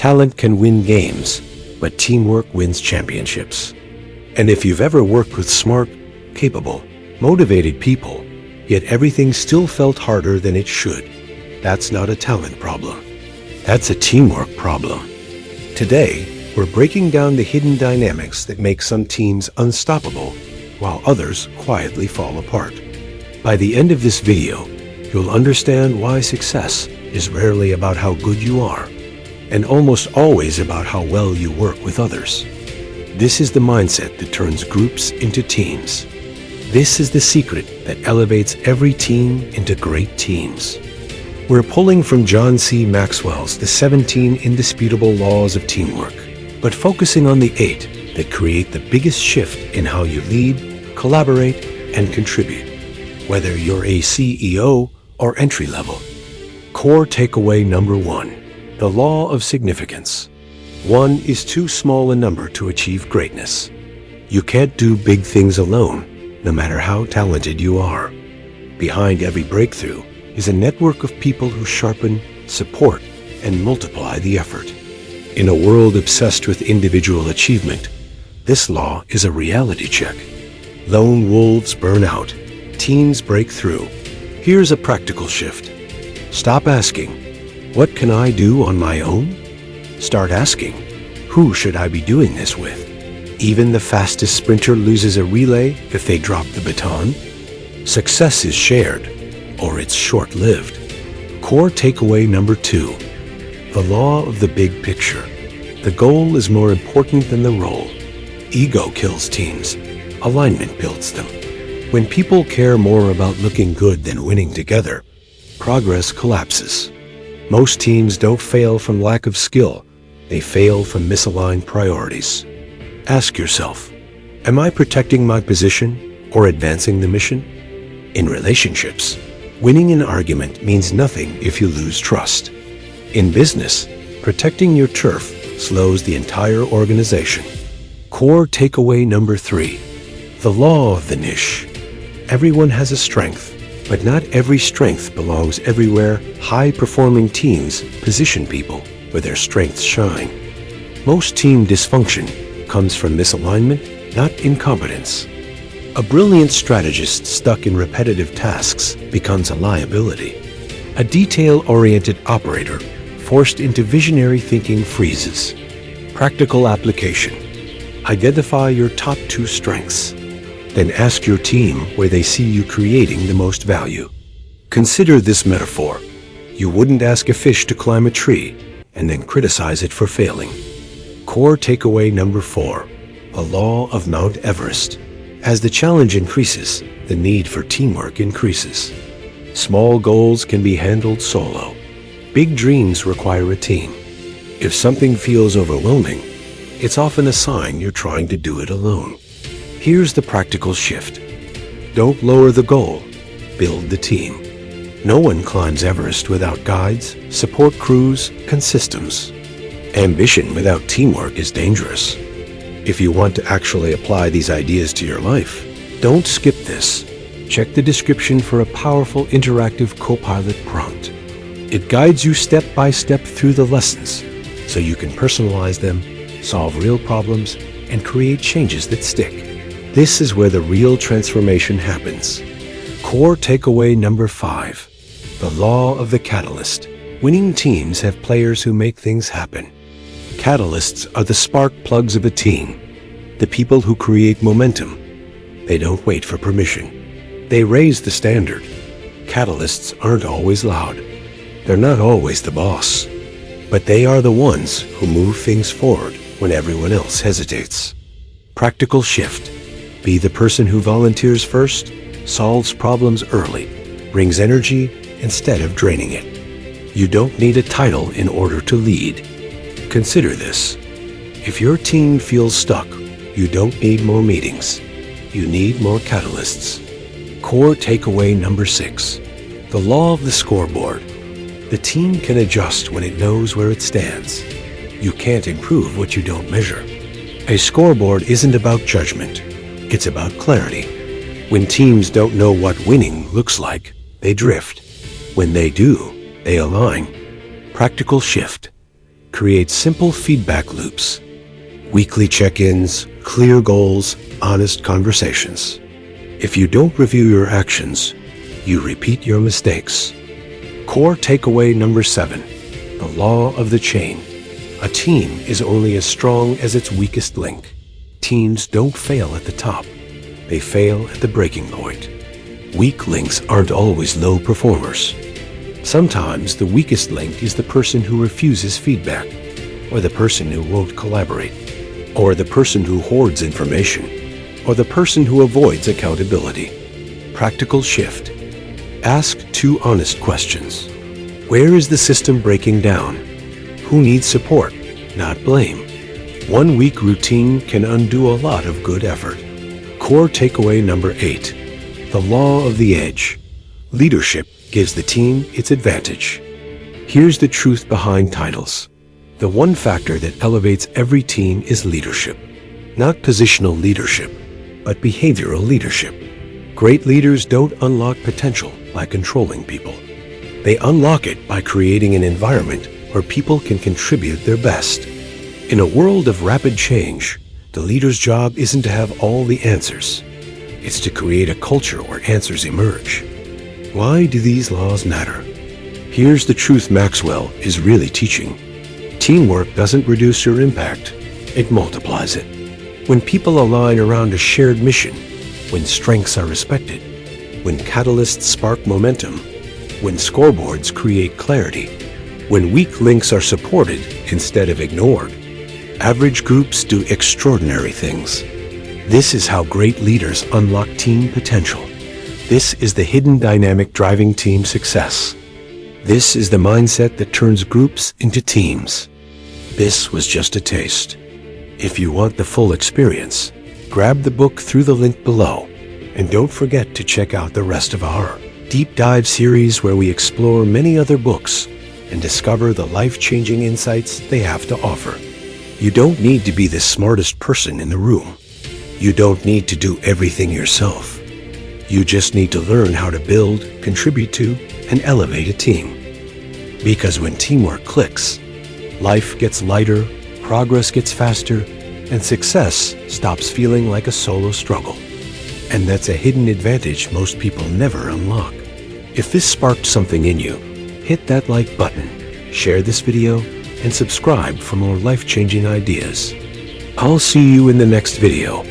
Talent can win games, but teamwork wins championships. And if you've ever worked with smart, capable, motivated people, yet everything still felt harder than it should, that's not a talent problem. That's a teamwork problem. Today, we're breaking down the hidden dynamics that make some teams unstoppable, while others quietly fall apart. By the end of this video, you'll understand why success is rarely about how good you are, and almost always about how well you work with others. This is the mindset that turns groups into teams. This is the secret that elevates every team into great teams. We're pulling from John C. Maxwell's The 17 Indisputable Laws of Teamwork, but focusing on the 8 that create the biggest shift in how you lead, collaborate, and contribute, whether you're a CEO or entry level. Core takeaway number 1, the law of significance. 1 is too small a number to achieve greatness. You can't do big things alone, no matter how talented you are. Behind every breakthrough is a network of people who sharpen, support, and multiply the effort. In a world obsessed with individual achievement, this law is a reality check. Lone wolves burn out. Teams break through. Here's a practical shift. Stop asking, "What can I do on my own?" Start asking, "Who should I be doing this with?" Even the fastest sprinter loses a relay if they drop the baton. Success is shared, or it's short-lived. Core takeaway number 2, the law of the big picture. The goal is more important than the role. Ego kills teams. Alignment builds them. When people care more about looking good than winning together, progress collapses. Most teams don't fail from lack of skill. They fail from misaligned priorities. Ask yourself, am I protecting my position or advancing the mission? In relationships, winning an argument means nothing if you lose trust. In business, protecting your turf slows the entire organization. Core takeaway number 3, the law of the niche. Everyone has a strength, but not every strength belongs everywhere. High-performing teams position people where their strengths shine. Most team dysfunction comes from misalignment, not incompetence. A brilliant strategist stuck in repetitive tasks becomes a liability. A detail-oriented operator forced into visionary thinking freezes. Practical application. Identify your top 2 strengths. Then ask your team where they see you creating the most value. Consider this metaphor. You wouldn't ask a fish to climb a tree and then criticize it for failing. Core takeaway number 4, the law of Mount Everest. As the challenge increases, the need for teamwork increases. Small goals can be handled solo. Big dreams require a team. If something feels overwhelming, it's often a sign you're trying to do it alone. Here's the practical shift. Don't lower the goal, build the team. No one climbs Everest without guides, support crews, and systems. Ambition without teamwork is dangerous. If you want to actually apply these ideas to your life, don't skip this. Check the description for a powerful interactive co-pilot prompt. It guides you step by step through the lessons, so you can personalize them, solve real problems, and create changes that stick. This is where the real transformation happens. Core takeaway number 5, the law of the catalyst. Winning teams have players who make things happen. Catalysts are the spark plugs of a team, the people who create momentum. They don't wait for permission. They raise the standard. Catalysts aren't always loud. They're not always the boss. But they are the ones who move things forward when everyone else hesitates. Practical shift. Be the person who volunteers first, solves problems early, brings energy instead of draining it. You don't need a title in order to lead. Consider this. If your team feels stuck, you don't need more meetings. You need more catalysts. Core takeaway number 6, the law of the scoreboard. The team can adjust when it knows where it stands. You can't improve what you don't measure. A scoreboard isn't about judgment. It's about clarity. When teams don't know what winning looks like, they drift. When they do, they align. Practical shift. create simple feedback loops. Weekly check-ins, clear goals, honest conversations. If you don't review your actions, you repeat your mistakes. Core takeaway number 7, the law of the chain. A team is only as strong as its weakest link. Teams don't fail at the top. They fail at the breaking point. Weak links aren't always low performers. Sometimes the weakest link is the person who refuses feedback, or the person who won't collaborate, or the person who hoards information, or the person who avoids accountability. Practical shift. Ask 2 honest questions. Where is the system breaking down? Who needs support, not blame? 1 week routine can undo a lot of good effort. Core takeaway number 8, the law of the edge. Leadership gives the team its advantage. Here's the truth behind titles. The one factor that elevates every team is leadership. Not positional leadership, but behavioral leadership. Great leaders don't unlock potential by controlling people. They unlock it by creating an environment where people can contribute their best. In a world of rapid change, the leader's job isn't to have all the answers. It's to create a culture where answers emerge. Why do these laws matter? Here's the truth Maxwell is really teaching. Teamwork doesn't reduce your impact, it multiplies it. When people align around a shared mission, when strengths are respected, when catalysts spark momentum, when scoreboards create clarity, when weak links are supported instead of ignored, average groups do extraordinary things. This is how great leaders unlock team potential. This is the hidden dynamic driving team success. This is the mindset that turns groups into teams. This was just a taste. If you want the full experience, grab the book through the link below, and don't forget to check out the rest of our deep dive series where we explore many other books and discover the life-changing insights they have to offer. You don't need to be the smartest person in the room. You don't need to do everything yourself. You just need to learn how to build, contribute to, and elevate a team. Because when teamwork clicks, life gets lighter, progress gets faster, and success stops feeling like a solo struggle. And that's a hidden advantage most people never unlock. If this sparked something in you, hit that like button, share this video, and subscribe for more life-changing ideas. I'll see you in the next video.